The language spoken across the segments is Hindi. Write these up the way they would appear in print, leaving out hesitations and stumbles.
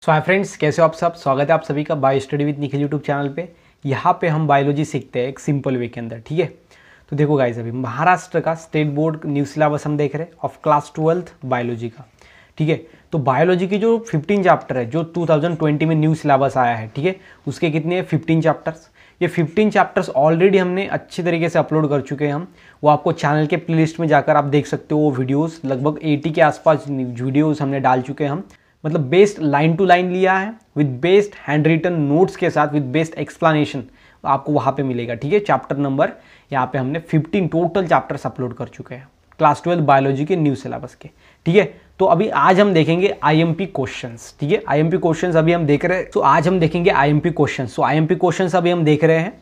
सो हाय फ्रेंड्स, कैसे हो आप सब। स्वागत है आप सभी का bio study with Nikhil YouTube channel पे। यहाँ पे हम बायोलॉजी सीखते हैं एक सिंपल वे के अंदर, ठीक है। तो देखो गाइस, अभी महाराष्ट्र का स्टेट बोर्ड न्यू सिलेबस हम देख रहे हैं ऑफ क्लास 12th बायोलॉजी का, ठीक है। तो बायोलॉजी की जो 15 चैप्टर है जो 2020 में न्यू सिलेबस आया है, ठीक है, उसके कितने हैं 15 चैप्टर्स। ये 15 चैप्टर्स ऑलरेडी हमने अच्छी तरीके से अपलोड कर चुके हैं हम। वो आपको चैनल के प्लेलिस्ट में जाकर आप देख सकते हो। वो वीडियोस लगभग 80 के आसपास वीडियोस हमने डाल चुके हैं हम। मतलब बेस्ड लाइन टू लाइन लिया है with based hand written notes के साथ विद बेस्ड एक्सप्लेनेशन आपको वहाँ पे मिलेगा, ठीक है। चैप्टर नंबर यहाँ पे हमने 15 टोटल चैप्टर्स अपलोड कर चुके हैं क्लास 12 बायोलॉजी के न्यू सिलेबस के, ठीक है। तो अभी आज हम देखेंगे आईएमपी क्वेश्चंस, ठीक है। आईएमपी क्वेश्चंस अभी हम देख रहे हैं। तो आज हम देखेंगे आईएमपी क्वेश्चंस। तो आईएमपी क्वेश्चंस अभी हम देख रहे हैं।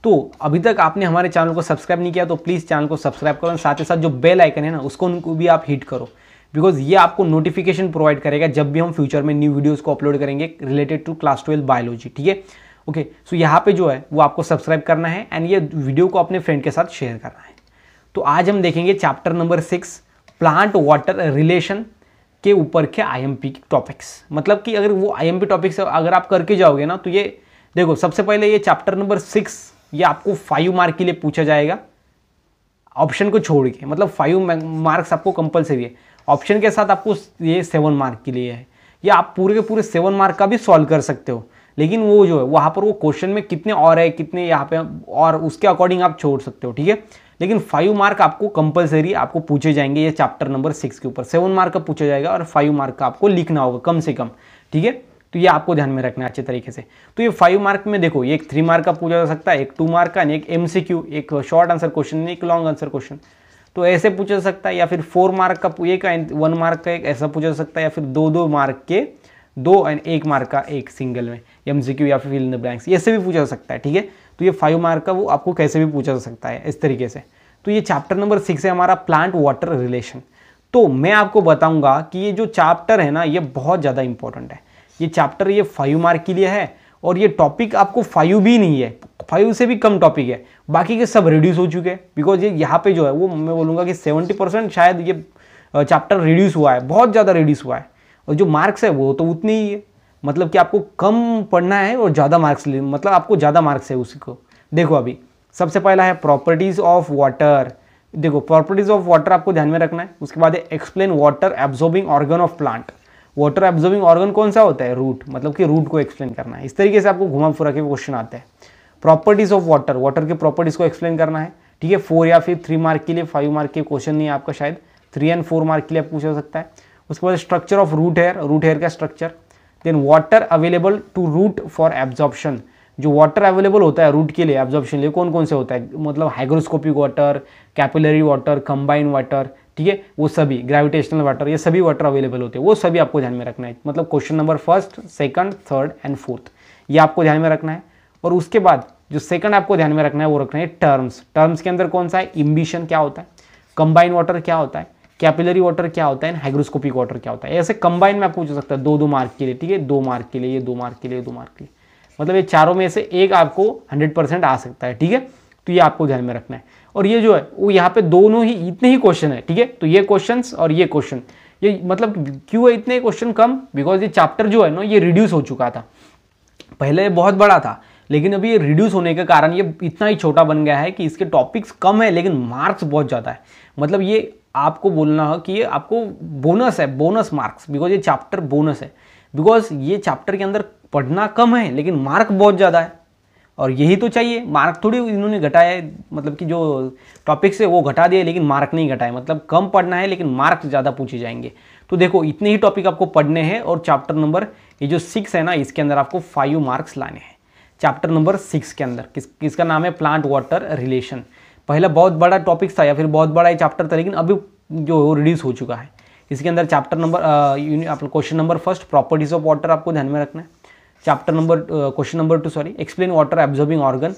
तो अभी तक आपने हमारे चैनल को सब्सक्राइब नहीं किया तो प्लीज़ चैनल को सब्सक्राइब करो। साथ ही साथ जो बेल आइकन है ना उसको उनको भी आप हिट करो, बिकॉज ये आपको नोटिफिकेशन प्रोवाइड करेगा जब भी हम फ्यूचर में न्यू वीडियोस को अपलोड करेंगे रिलेटेड टू क्लास 12 बायोलॉजी, ठीक है। ओके, सो यहाँ पे जो है वो आपको सब्सक्राइब करना है एंड ये वीडियो को अपने फ्रेंड के साथ शेयर करना है। तो आज हम देखेंगे chapter number 6 plant water relation के ऊपर के आईएमपी टॉपिक्स। मतलब कि अगर वो आईएमपी टॉपिक्स अगर आप करके जाओगे ना तो ये देखो, सबसे पहले ये चैप्टर नंबर 6 ये आपको 5 मार्क के लिए पूछा जाएगा ऑप्शन को छोड़ के। मतलब 5 मार्क्स आपको कंपलसरी है। ऑप्शन के साथ आपको ये 7 मार्क के लिए है। ये आप पूरे के पूरे 7 मार्क का भी सॉल्व कर सकते हो, लेकिन वो जो है वहाँ पर वो क्वेश्चन में कितने और है कितने यहाँ पे और उसके अकॉर्डिंग आप छोड़ सकते हो, ठीक है। लेकिन 5 मार्क आपको कंपलसरी आपको पूछे जाएंगे ये चैप्टर नंबर 6 के ऊपर। 7 मार्क का पूछा जाएगा और 5 मार्क का आपको लिखना होगा कम से कम, ठीक है। तो ये आपको ध्यान में रखना है अच्छे तरीके से। तो ये 5 मार्क में देखो, ये एक 3 मार्क का पूछा जा सकता है, एक 2 मार्क का, एक MCQ, एक शॉर्ट आंसर क्वेश्चन, एक लॉन्ग आंसर क्वेश्चन। तो ऐसे पूछा जा सकता है, या फिर 4 मार्क का एक 1 मार्क का एक ऐसा पूछा जा सकता है, या फिर 2 मार्क के 2 एंड 1 मार्क का एक सिंगल में MCQ या फिर फिल इन द ब्लैंक्स, ऐसे भी पूछा जा सकता है, ठीक है। तो ये 5 मार्क का वो आपको कैसे भी पूछा जा सकता है इस तरीके से। तो ये चैप्टर नंबर 6 है हमारा प्लांट वाटर रिलेशन। तो मैं आपको बताऊंगा कि ये जो चैप्टर है ना ये बहुत ज़्यादा इंपॉर्टेंट है। ये चैप्टर ये 5 मार्क के लिए है और ये टॉपिक आपको 5 भी नहीं है, 5 से भी कम टॉपिक है। बाकी के सब रिड्यूस हो चुके हैं, बिकॉज ये यहाँ पे जो है वो मैं बोलूँगा कि 70% शायद ये चैप्टर रिड्यूस हुआ है, बहुत ज़्यादा रिड्यूस हुआ है। और जो मार्क्स है वो तो उतनी ही है। मतलब कि आपको कम पढ़ना है और ज़्यादा मार्क्स मतलब आपको ज़्यादा मार्क्स है उसी को। देखो अभी सबसे पहला है प्रॉपर्टीज़ ऑफ वाटर। देखो प्रॉपर्टीज़ ऑफ वाटर आपको ध्यान में रखना है। उसके बाद है explain water absorbing organ of plant. Water absorbing organ कौन सा होता है? रूट। मतलब कि रूट को एक्सप्लेन करना है। इस तरीके से आपको घुमा फिरा के क्वेश्चन आते हैं। प्रॉपर्टीज़ ऑफ वाटर, वाटर के प्रॉपर्टीज़ को एक्सप्लेन करना है, ठीक है। 4 या फिर 3 मार्क के लिए, 5 मार्क के क्वेश्चन नहीं है आपका, शायद 3 एंड 4 मार्क के लिए पूछा जा सकता है। उसके बाद structure of root hair, root hair का स्ट्रक्चर। Then water available to root for absorption. जो वाटर अवेलेबल होता है रूट के लिए एब्जॉर्प्शन लिए कौन कौन से होता है? मतलब hygroscopic water, capillary water, combine water, ठीक है, वो सभी, ग्रेविटेशनल वाटर, ये सभी वाटर अवेलेबल होते हैं, वो सभी आपको ध्यान में रखना है। मतलब question number 1st, 2nd, 3rd and 4th ये आपको ध्यान में रखना है। और उसके बाद जो सेकंड आपको ध्यान में रखना है वो रखना है टर्म्स। टर्म्स के अंदर कौन सा है? इम्बिशन क्या होता है, कंबाइन वाटर क्या होता है, कैपिलरी वाटर क्या होता है, हाइग्रोस्कोपिक वाटर क्या होता है। ऐसे कंबाइन में आपको पूछ सकता है 2-2 मार्क के लिए, ठीक है, 2 मार्क के लिए, ये 2 मार्क के लिए, 2 मार्क के लिए। मतलब ये चारों में से एक आपको 100% आ सकता है, ठीक है। तो ये आपको ध्यान में रखना है। और ये जो है वो यहाँ पे दोनों ही इतने ही क्वेश्चन है, ठीक है। तो ये क्वेश्चंस और ये क्वेश्चन, ये मतलब क्यों है इतने क्वेश्चन कम? बिकॉज ये चैप्टर जो है ना ये रिड्यूस हो चुका था। पहले बहुत बड़ा था, लेकिन अभी ये रिड्यूस होने के कारण ये इतना ही छोटा बन गया है कि इसके टॉपिक्स कम है लेकिन मार्क्स बहुत ज़्यादा है। मतलब ये आपको बोलना है कि ये आपको बोनस है, बोनस मार्क्स, बिकॉज ये चैप्टर बोनस है। बिकॉज ये चैप्टर के अंदर पढ़ना कम है लेकिन मार्क बहुत ज़्यादा है, और यही तो चाहिए। मार्क थोड़ी इन्होंने घटाया है, मतलब कि जो टॉपिक्स है वो घटा दिए लेकिन मार्क नहीं घटाए। मतलब कम पढ़ना है लेकिन मार्क्स ज़्यादा पूछे जाएंगे। तो देखो इतने ही टॉपिक आपको पढ़ने हैं और चैप्टर नंबर ये जो 6 है ना इसके अंदर आपको 5 मार्क्स लाने हैं। चैप्टर नंबर 6 के अंदर किसका नाम है? Plant water relation. पहला बहुत बड़ा टॉपिक था या फिर बहुत बड़ा चैप्टर था, लेकिन अभी जो रिड्यूस हो चुका है। इसके अंदर chapter number question number 1st properties of water आपको ध्यान में रखना है। Chapter number question number 2 explain water absorbing organ.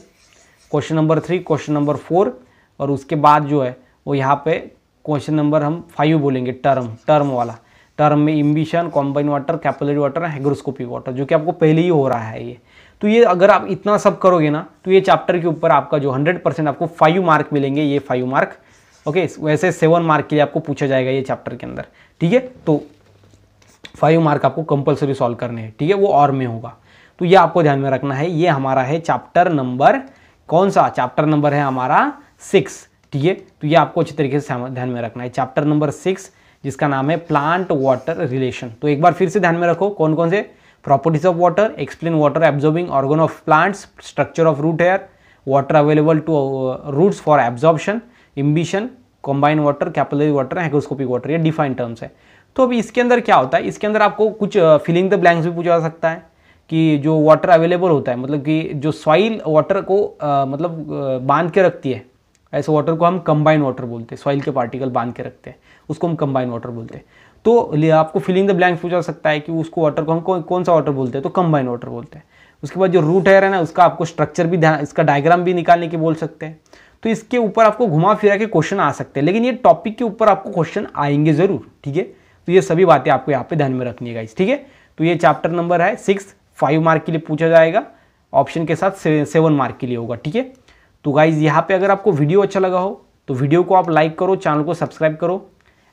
Question number 3, question number 4, और उसके बाद जो है वो यहाँ पे क्वेश्चन नंबर हम 5 बोलेंगे, टर्म वाला। टर्म में imbibition, combine water, capillary water, hygroscopic water, जो कि आपको पहले ही हो रहा है ये। तो ये अगर आप इतना सब करोगे ना तो ये चैप्टर के ऊपर आपका जो 100% आपको 5 मार्क मिलेंगे, ये 5 मार्क, ओके। वैसे 7 मार्क के लिए आपको पूछा जाएगा ये चैप्टर के अंदर, ठीक है। तो 5 मार्क आपको कंपलसरी सॉल्व करने हैं, ठीक है, वो और में होगा। तो ये आपको ध्यान में रखना है। ये हमारा है चैप्टर नंबर, कौन सा चैप्टर नंबर है हमारा 6, ठीक है। तो ये आपको अच्छी तरीके से ध्यान में रखना है, चैप्टर नंबर 6 जिसका नाम है प्लांट वाटर रिलेशन। तो एक बार फिर से ध्यान में रखो कौन कौन से, properties of water, explain water absorbing organ of plants, structure of root hair, water available to roots for absorption, imbibition, combine water, capillary water, hygroscopic water, ये डिफाइन टर्म्स है। तो अभी इसके अंदर क्या होता है, इसके अंदर आपको कुछ फिलिंग द ब्लैंक्स भी पूछा जा सकता है कि जो वाटर अवेलेबल होता है, मतलब कि जो सॉइल वाटर को बांध के रखती है, ऐसे वाटर को हम कंबाइन वाटर बोलते हैं, सॉइल के पार्टिकल बांध के रखते हैं उसको हम कंबाइन वाटर बोलते हैं। तो आपको फिलिंग द ब्लैंक्स पूछा जा सकता है कि उसको वाटर को हम कौन सा वाटर बोलते हैं, तो कंबाइन वाटर बोलते हैं। उसके बाद जो रूट हेयर है ना, उसका आपको स्ट्रक्चर भी ध्यान, इसका डायग्राम भी निकालने की बोल सकते हैं। तो इसके ऊपर आपको घुमा फिरा के क्वेश्चन आ सकते हैं, लेकिन ये टॉपिक के ऊपर आपको क्वेश्चन आएंगे जरूर, ठीक है। तो ये सभी बातें आपको यहाँ पे ध्यान में रखनी है गाइस, ठीक है। तो ये चैप्टर नंबर है 6, 5 मार्क के लिए पूछा जाएगा, ऑप्शन के साथ 7 मार्क के लिए होगा, ठीक है। तो गाइज यहाँ पे अगर आपको वीडियो अच्छा लगा हो तो वीडियो को आप लाइक करो, चैनल को सब्सक्राइब करो।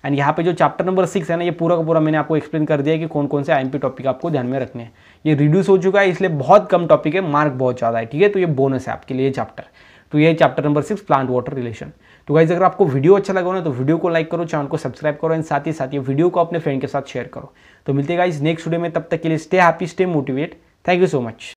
एंड यहाँ पे जो चैप्टर नंबर 6 है ना, ये पूरा का पूरा मैंने आपको एक्सप्लेन कर दिया है कि कौन कौन से आईएमपी टॉपिक आपको ध्यान में रखने हैं। ये रिड्यूस हो चुका है, इसलिए बहुत कम टॉपिक है, मार्क बहुत ज़्यादा है, ठीक है। तो ये बोनस है आपके लिए चैप्टर। तो ये chapter number 6 plant water relation. तो गाइज अगर आपको वीडियो अच्छा लगा हो ना तो वीडियो को लाइक करो, चैनल को सब्सक्राइब करो, एंड साथ ही ये वीडियो को अपने फ्रेंड के साथ शेयर करो। तो मिलते हैं गाइज नेक्स्ट वीडियो में, तब तक के लिए stay happy, stay motivate, thank you so much.